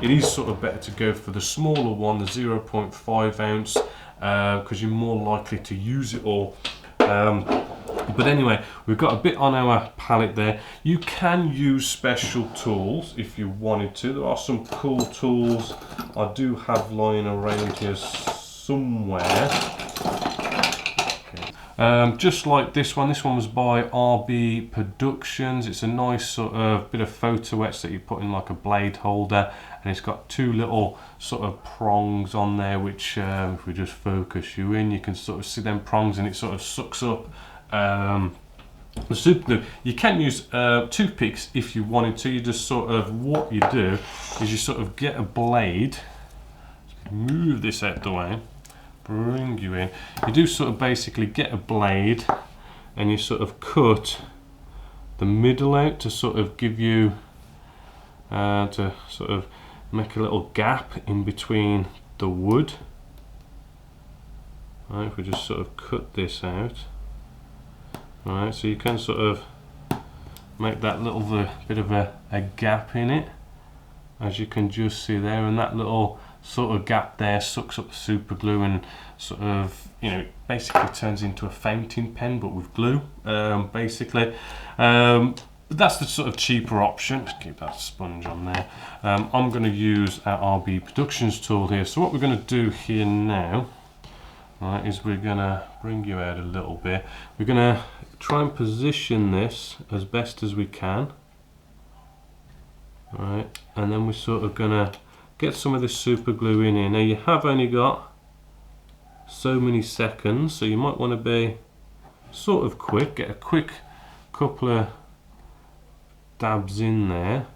it is sort of better to go for the smaller one, the 0.5 ounce, because you're more likely to use it all. But anyway, we've got a bit on our palette there. You can use special tools if you wanted to. There are some cool tools I do have lying around here somewhere. Just like this one was by RB Productions. It's a nice sort of bit of photo etch that you put in like a blade holder, and it's got two little sort of prongs on there, which if we just focus you in, you can sort of see them prongs, and it sort of sucks up the super glue. You can use toothpicks if you wanted to. You just sort of, what you do is you sort of get a blade, move this out the way, bring you in. You do sort of basically get a blade and you sort of cut the middle out to sort of give you to sort of make a little gap in between the wood. Right, if we just sort of cut this out. Right, so you can sort of make that little bit of a gap in it, as you can just see there, and that little sort of gap there sucks up the super glue and sort of, you know, basically turns into a fountain pen but with glue, basically. That's the sort of cheaper option. Just keep that sponge on there. I'm going to use our RB Productions tool here. So what we're going to do here now, right, is we're going to bring you out a little bit. We're going to try and position this as best as we can. Right, and then we're sort of going to get some of this super glue in here. Now you have only got so many seconds, so you might want to be sort of quick, get a quick couple of dabs in there,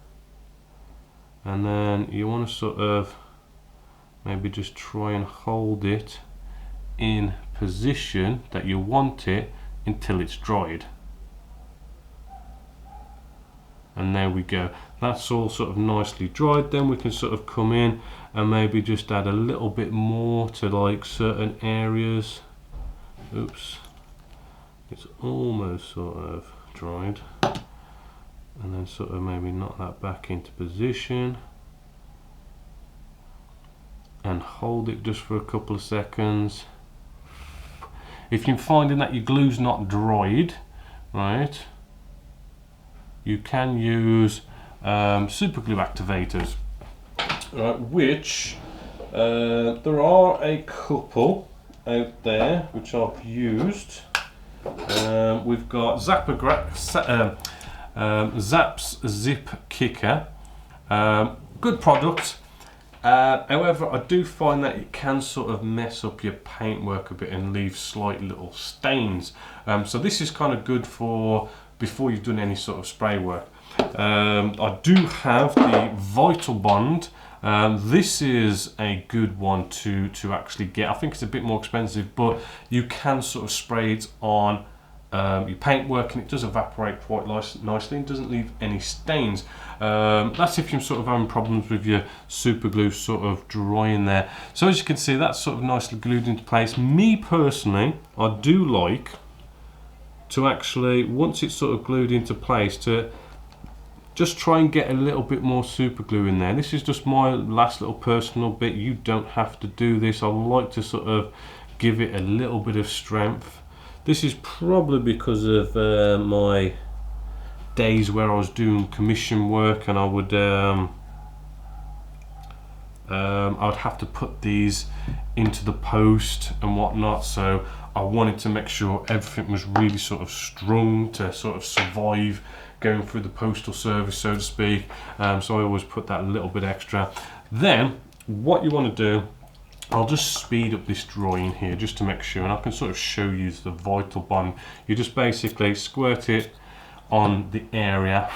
and then you want to sort of maybe just try and hold it in position that you want it until it's dried. And there we go, that's all sort of nicely dried. Then we can sort of come in and maybe just add a little bit more to like certain areas. Oops, it's almost sort of dried. And then sort of maybe knock that back into position and hold it just for a couple of seconds. If you're finding that your glue's not dried, right, you can use super glue activators, right, which there are a couple out there which I've used. We've got Zap's Zip Kicker, good product. However, I do find that it can sort of mess up your paintwork a bit and leave slight little stains. So this is kind of good for before you've done any sort of spray work. I do have the Vital Bond. This is a good one to actually get. I think it's a bit more expensive, but you can sort of spray it on your paintwork and it does evaporate quite nicely and doesn't leave any stains. That's if you're sort of having problems with your super glue sort of drying there. So as you can see, that's sort of nicely glued into place. Me personally, I do like to actually, once it's sort of glued into place, to just try and get a little bit more super glue in there. This is just my last little personal bit. You don't have to do this. I like to sort of give it a little bit of strength. This is probably because of my days where I was doing commission work and I would I'd have to put these into the post and whatnot, so I wanted to make sure everything was really sort of strung to sort of survive going through the postal service, so to speak. So I always put that little bit extra. Then what you want to do, I'll just speed up this drawing here just to make sure, and I can sort of show you the Vital Bond. You just basically squirt it on the area,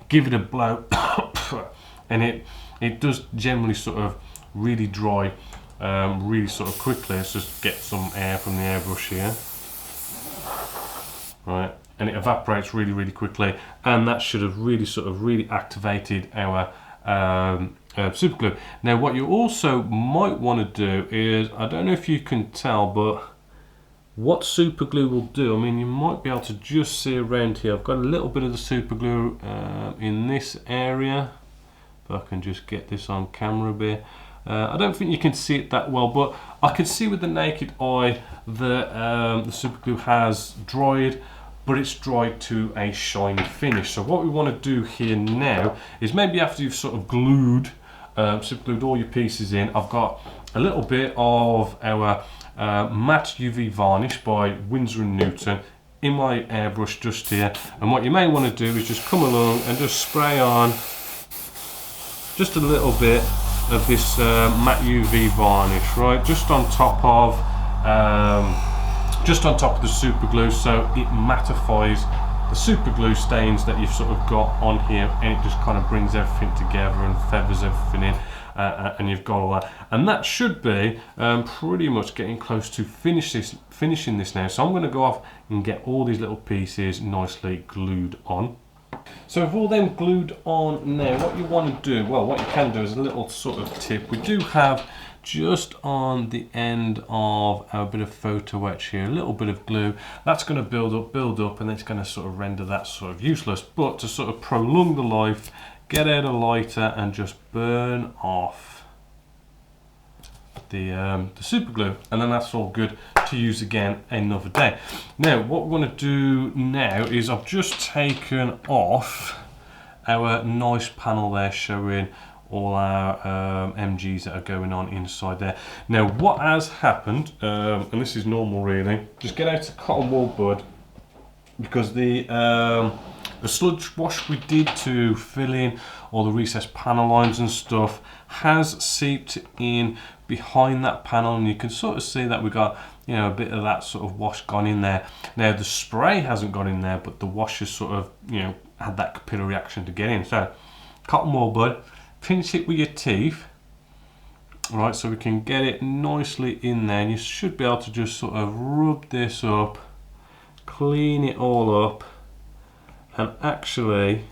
give it a blow, and it does generally sort of really dry really sort of quickly. Let's just get some air from the airbrush here, right, and it evaporates really quickly, and that should have really activated our super glue. Now what you also might want to do is, I don't know if you can tell, but what super glue will do, I mean, you might be able to just see around here, I've got a little bit of the super glue in this area. If if I can just get this on camera a bit. I don't think you can see it that well, but I can see with the naked eye that the super glue has dried, but it's dried to a shiny finish. So what we want to do here now is, maybe after you've sort of glued, super glued all your pieces in, I've got a little bit of our matte UV varnish by Winsor & Newton in my airbrush just here, and what you may want to do is just come along and just spray on just a little bit of this matte UV varnish, right, just on top of the super glue, so it mattifies the super glue stains that you've sort of got on here, and it just kind of brings everything together and feathers everything in, and you've got all that. And that should be pretty much getting close to finishing this now. So I'm going to go off and get all these little pieces nicely glued on. So with all them glued on now, what you want to do, well, what you can do is a little sort of tip. We do have just on the end of our bit of photo etch here, a little bit of glue. That's going to build up, and it's going to sort of render that sort of useless. But to sort of prolong the life, get out a lighter and just burn off the super glue, and then that's all good to use again another day. Now what we're going to do now is, I've just taken off our nice panel there showing all our MGs that are going on inside there. Now what has happened, and this is normal really, just get out a cotton wool bud, because the sludge wash we did to fill in all the recessed panel lines and stuff has seeped in behind that panel, and you can sort of see that we got, you know, a bit of that sort of wash gone in there. Now the spray hasn't gone in there, but the wash has sort of, you know, had that capillary action to get in. So cotton wool bud, pinch it with your teeth, right, so we can get it nicely in there, and you should be able to just sort of rub this up, clean it all up, and actually,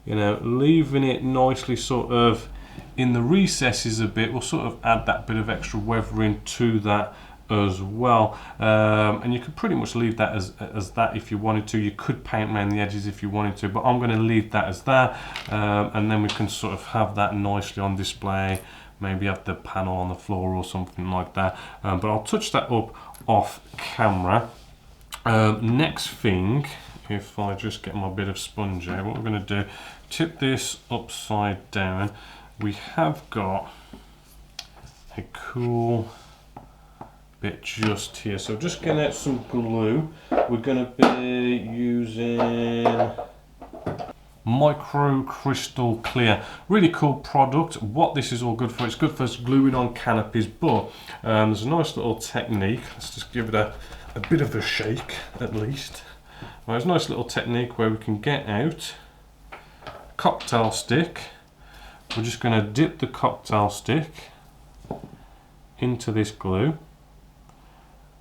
you know, leaving it nicely sort of in the recesses a bit will sort of add that bit of extra weathering to that as well. And you could pretty much leave that as that if you wanted to. You could paint around the edges if you wanted to, but I'm going to leave that as that, and then we can sort of have that nicely on display, maybe have the panel on the floor or something like that, but I'll touch that up off camera. Next thing, if I just get my bit of sponge out, what we're going to do, tip this upside down. We have got a cool bit just here, so just getting out some glue. We're going to be using Micro Crystal Clear, really cool product. What this is all good for, it's good for gluing on canopies, but there's a nice little technique. Let's just give it a bit of a shake at least. Well, there's a nice little technique where we can get out a cocktail stick. We're just going to dip the cocktail stick into this glue,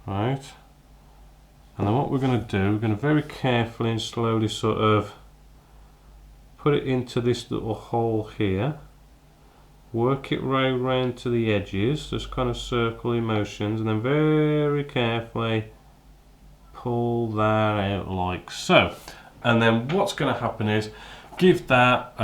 right, and then what we're going to do, we're going to very carefully and slowly sort of put it into this little hole here, work it right round to the edges, just kind of circle motions, and then very carefully pull that out like so. And then what's going to happen is, give that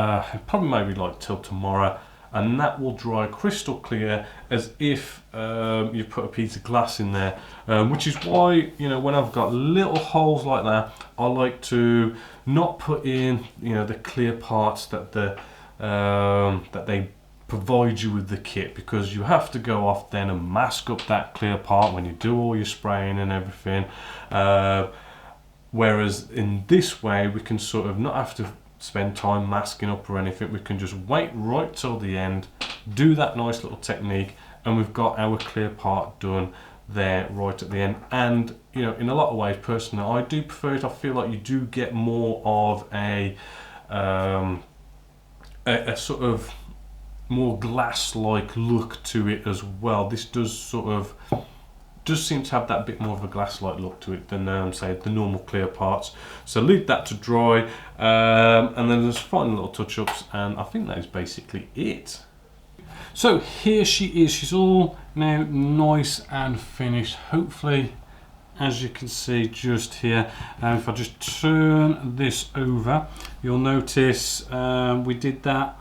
probably maybe like till tomorrow, and that will dry crystal clear as if you've put a piece of glass in there, which is why, you know, when I've got little holes like that, I like to not put in, you know, the clear parts that they provide you with the kit, because you have to go off then and mask up that clear part when you do all your spraying and everything, whereas in this way we can sort of not have to spend time masking up or anything. We can just wait right till the end, do that nice little technique, and we've got our clear part done there right at the end. And you know, in a lot of ways, personally, I do prefer it. I feel like you do get more of a sort of more glass-like look to it as well. This does seem to have that bit more of a glass-like look to it than say the normal clear parts. So leave that to dry, and then there's final little touch-ups, and I think that is basically it. So here she is. She's all now nice and finished, hopefully, as you can see just here. If I just turn this over, you'll notice we did that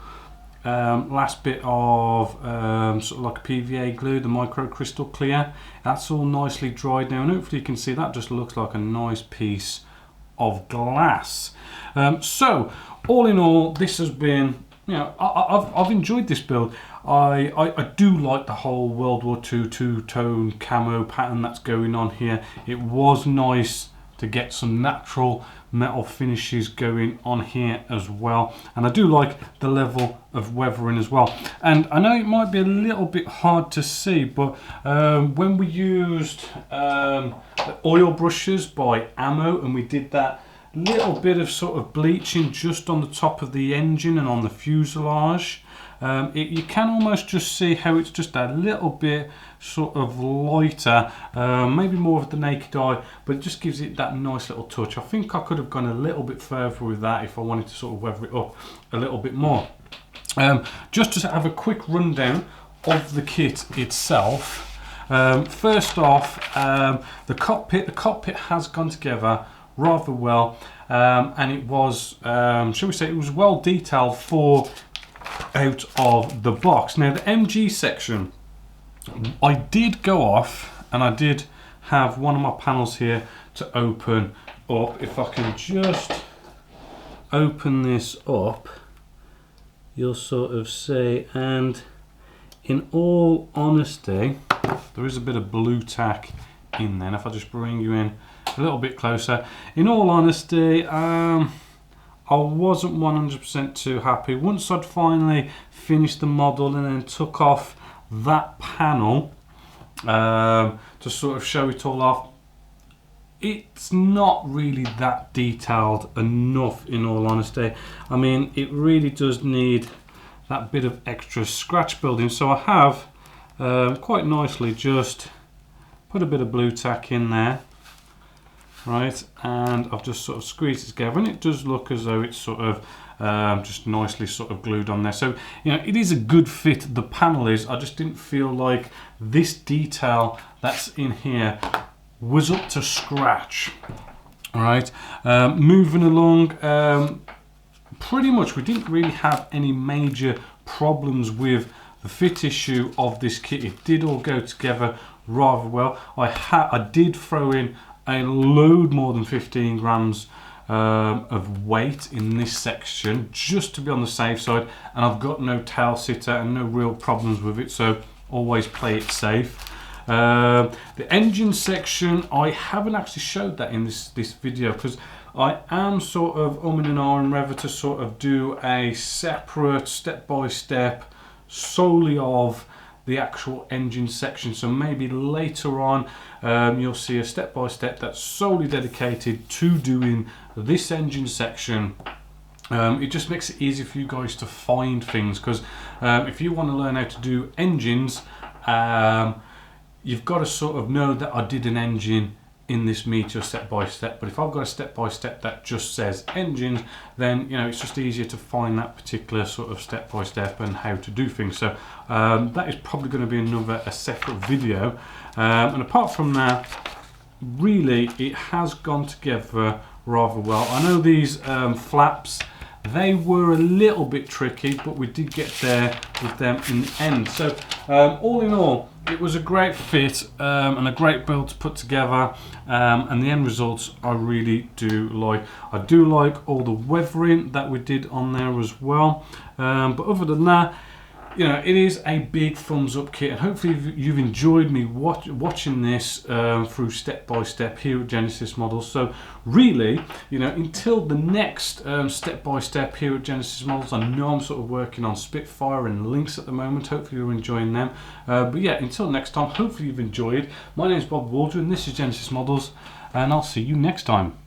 last bit of sort of like a PVA glue, the micro crystal clear. That's all nicely dried now, and hopefully you can see that just looks like a nice piece of glass. So all in all, this has been, you know, I've enjoyed this build. I do like the whole World War II two-tone camo pattern that's going on here. It was nice to get some natural metal finishes going on here as well, and I do like the level of weathering as well. And I know it might be a little bit hard to see, but when we used the oil brushes by Ammo, and we did that little bit of sort of bleaching just on the top of the engine and on the fuselage, you can almost just see how it's just a little bit sort of lighter, maybe more of the naked eye, but it just gives it that nice little touch. I think I could have gone a little bit further with that if I wanted to sort of weather it up a little bit more. Just to have a quick rundown of the kit itself. First off, the cockpit has gone together rather well, and it was, shall we say, it was well detailed for out of the box. Now the MG section, I did go off and I did have one of my panels here to open up. If I can just open this up, you'll sort of see, and in all honesty, there is a bit of blue tack in there. And if I just bring you in a little bit closer, in all honesty, I wasn't 100% too happy. Once I'd finally finished the model and then took off that panel to sort of show it all off, it's not really that detailed enough, in all honesty. I mean, it really does need that bit of extra scratch building. So I have quite nicely just put a bit of blue tack in there, right, and I've just sort of squeezed it together, and it does look as though it's sort of just nicely sort of glued on there. So, you know, it is a good fit, the panel is. I just didn't feel like this detail that's in here was up to scratch. All right, moving along, pretty much we didn't really have any major problems with the fit issue of this kit. It did all go together rather well. I did throw in a load more than 15 grams of weight in this section just to be on the safe side, and I've got no tail sitter and no real problems with it, so always play it safe. The engine section, I haven't actually showed that in this video because I am sort of umming and ahhing whether to sort of do a separate step-by-step solely of the actual engine section. So maybe later on you'll see a step-by-step that's solely dedicated to doing this engine section. It just makes it easy for you guys to find things, because if you want to learn how to do engines, you've got to sort of know that I did an engine in this Meteor step-by-step. But if I've got a step-by-step that just says engines, then, you know, it's just easier to find that particular sort of step-by-step and how to do things. So that is probably going to be a separate video. And apart from that, really it has gone together rather well. I know these flaps, they were a little bit tricky, but we did get there with them in the end. So all in all, it was a great fit and a great build to put together, and the end results I really do like. I do like all the weathering that we did on there as well, but other than that, you know, it is a big thumbs up kit, and hopefully you've enjoyed me watching this through step by step here at Genesis Models. So really, you know, until the next step by step here at Genesis Models, I know I'm sort of working on Spitfire and Lynx at the moment. Hopefully you're enjoying them. But yeah, until next time, hopefully you've enjoyed. My name is Bob Waldron, this is Genesis Models, and I'll see you next time.